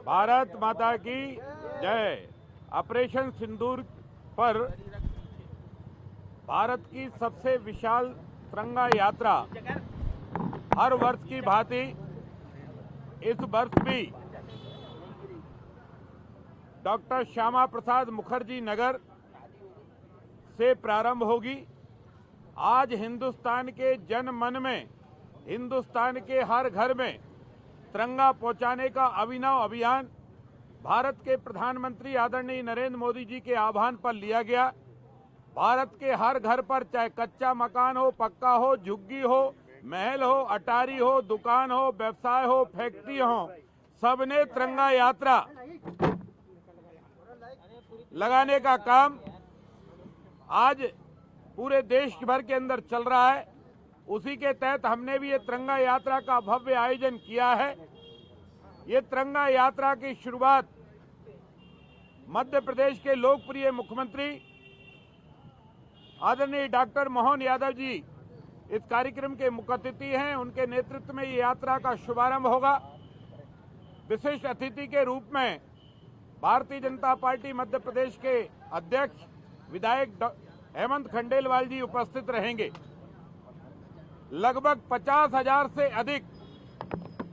भारत माता की जय। ऑपरेशन सिंदूर पर भारत की सबसे विशाल तिरंगा यात्रा हर वर्ष की भांति इस वर्ष भी डॉक्टर श्यामा प्रसाद मुखर्जी नगर से प्रारंभ होगी। आज हिंदुस्तान के जन मन में, हिंदुस्तान के हर घर में तिरंगा पहुंचाने का अभिनव अभियान भारत के प्रधानमंत्री आदरणीय नरेंद्र मोदी जी के आह्वान पर लिया गया। भारत के हर घर पर, चाहे कच्चा मकान हो, पक्का हो, झुग्गी हो, महल हो, अटारी हो, दुकान हो, व्यवसाय हो, फैक्ट्री हो, सबने तिरंगा यात्रा लगाने का काम आज पूरे देश भर के अंदर चल रहा है। उसी के तहत हमने भी ये तिरंगा यात्रा का भव्य आयोजन किया है। ये तिरंगा यात्रा की शुरुआत मध्य प्रदेश के लोकप्रिय मुख्यमंत्री आदरणीय डॉक्टर मोहन यादव जी इस कार्यक्रम के मुख्य अतिथि हैं। उनके नेतृत्व में ये यात्रा का शुभारंभ होगा। विशिष्ट अतिथि के रूप में भारतीय जनता पार्टी मध्य प्रदेश के अध्यक्ष विधायक हेमंत खंडेलवाल जी उपस्थित रहेंगे। लगभग 50,000 से अधिक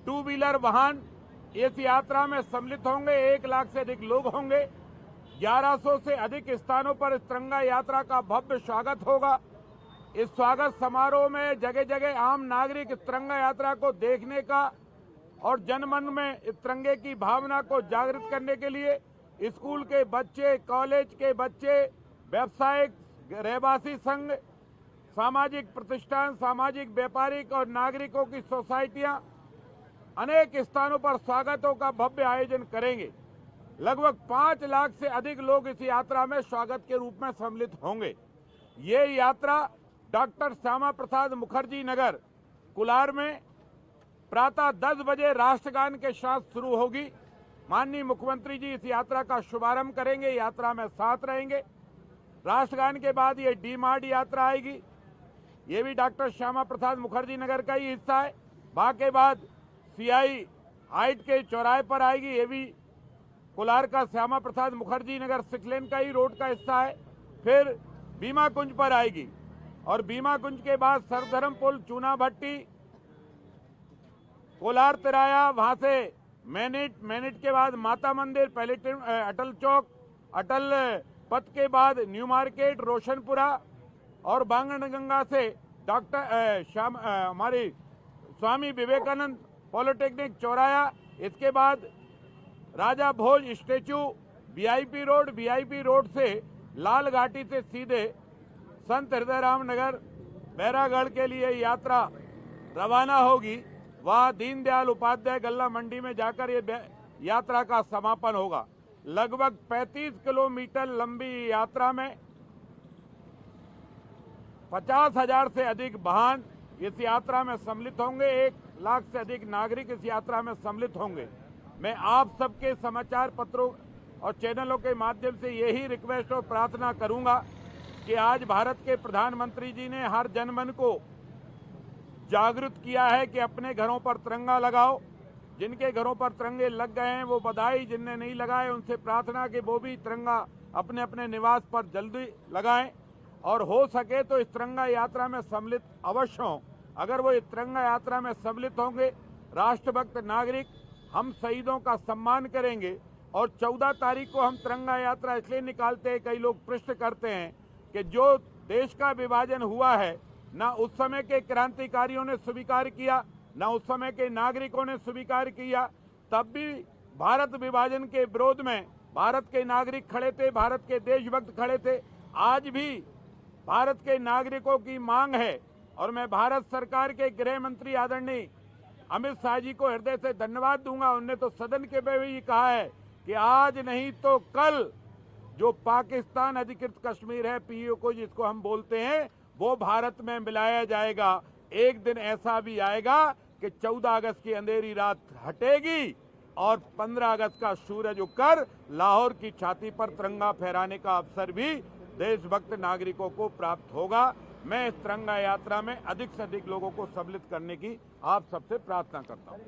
टू व्हीलर वाहन इस यात्रा में सम्मिलित होंगे। 1 लाख से अधिक लोग होंगे। 1100 से अधिक स्थानों पर इस तिरंगा यात्रा का भव्य स्वागत होगा। इस स्वागत समारोह में जगह जगह आम नागरिक इस तिरंगा यात्रा को देखने का और जनमन में इस तिरंगे की भावना को जागृत करने के लिए स्कूल के बच्चे, कॉलेज के बच्चे, व्यावसायिक रहवासी संघ, सामाजिक प्रतिष्ठान, सामाजिक व्यापारिक और नागरिकों की सोसाइटियां अनेक स्थानों पर स्वागतों का भव्य आयोजन करेंगे। लगभग 5 लाख से अधिक लोग इस यात्रा में स्वागत के रूप में सम्मिलित होंगे। ये यात्रा डॉक्टर श्यामा प्रसाद मुखर्जी नगर कुलार में प्रातः 10 बजे राष्ट्रगान के साथ शुरू होगी। माननीय मुख्यमंत्री जी इस यात्रा का शुभारंभ करेंगे, यात्रा में साथ रहेंगे। राष्ट्रगान के बाद ये डी मार्ट यात्रा आएगी। ये भी डॉक्टर श्यामा प्रसाद मुखर्जी नगर का ही हिस्सा है। के बाद सीआई हाइट के चौराहे पर आएगी। ये भी कोलार का श्यामा प्रसाद मुखर्जी नगर 6 लेन का ही रोड का हिस्सा है। फिर बीमा कुंज पर आएगी और बीमा कुंज के बाद सरधर्म पुल, चूना भट्टी, कोलार तिराया, वहां से मैनिट के बाद माता मंदिर, अटल चौक, अटल पथ के बाद न्यू मार्केट, रोशनपुरा और बांगणगंगा से हमारी स्वामी विवेकानंद पॉलिटेक्निक चौराया। इसके बाद राजा भोज स्टेचू, वीआईपी रोड से लाल घाटी से सीधे संत हृदयराम नगर, बैरागढ़ के लिए यात्रा रवाना होगी। वहां दीनदयाल उपाध्याय गल्ला मंडी में जाकर ये यात्रा का समापन होगा। लगभग 35 किलोमीटर लंबी यात्रा में 50,000 से अधिक वाहन इस यात्रा में सम्मिलित होंगे। 1 लाख से अधिक नागरिक इस यात्रा में सम्मिलित होंगे। मैं आप सबके समाचार पत्रों और चैनलों के माध्यम से यही रिक्वेस्ट और प्रार्थना करूंगा कि आज भारत के प्रधानमंत्री जी ने हर जनमन को जागरूक किया है कि अपने घरों पर तिरंगा लगाओ। जिनके घरों पर तिरंगे लग गए हैं वो बधाई, जिनने नहीं लगाए उनसे प्रार्थना कि वो भी तिरंगा अपने अपने निवास पर जल्दी लगाएं और हो सके तो इस तिरंगा यात्रा में सम्मिलित अवश्य हों। अगर वो इस तिरंगा यात्रा में सम्मिलित होंगे, राष्ट्रभक्त नागरिक, हम शहीदों का सम्मान करेंगे। और 14 तारीख को हम तिरंगा यात्रा इसलिए निकालते हैं, कई लोग प्रश्न करते हैं कि जो देश का विभाजन हुआ है, ना उस समय के क्रांतिकारियों ने स्वीकार किया, ना उस समय के नागरिकों ने स्वीकार किया। तब भी भारत विभाजन के विरोध में भारत के नागरिक खड़े थे, भारत के देशभक्त खड़े थे। आज भी भारत के नागरिकों की मांग है और मैं भारत सरकार के गृह मंत्री आदरणीय अमित शाह जी को हृदय से धन्यवाद दूंगा। उन्होंने तो सदन के में भी कहा है कि आज नहीं तो कल जो पाकिस्तान अधिकृत कश्मीर है, पीओके जिसको हम बोलते हैं, वो भारत में मिलाया जाएगा। एक दिन ऐसा भी आएगा कि 14 अगस्त की अंधेरी रात हटेगी और 15 अगस्त का सूरज उगकर लाहौर की छाती पर तिरंगा फहराने का अवसर भी देशभक्त नागरिकों को प्राप्त होगा। मैं इस तिरंगा यात्रा में अधिक से अधिक लोगों को सम्मिलित करने की आप सबसे प्रार्थना करता हूं।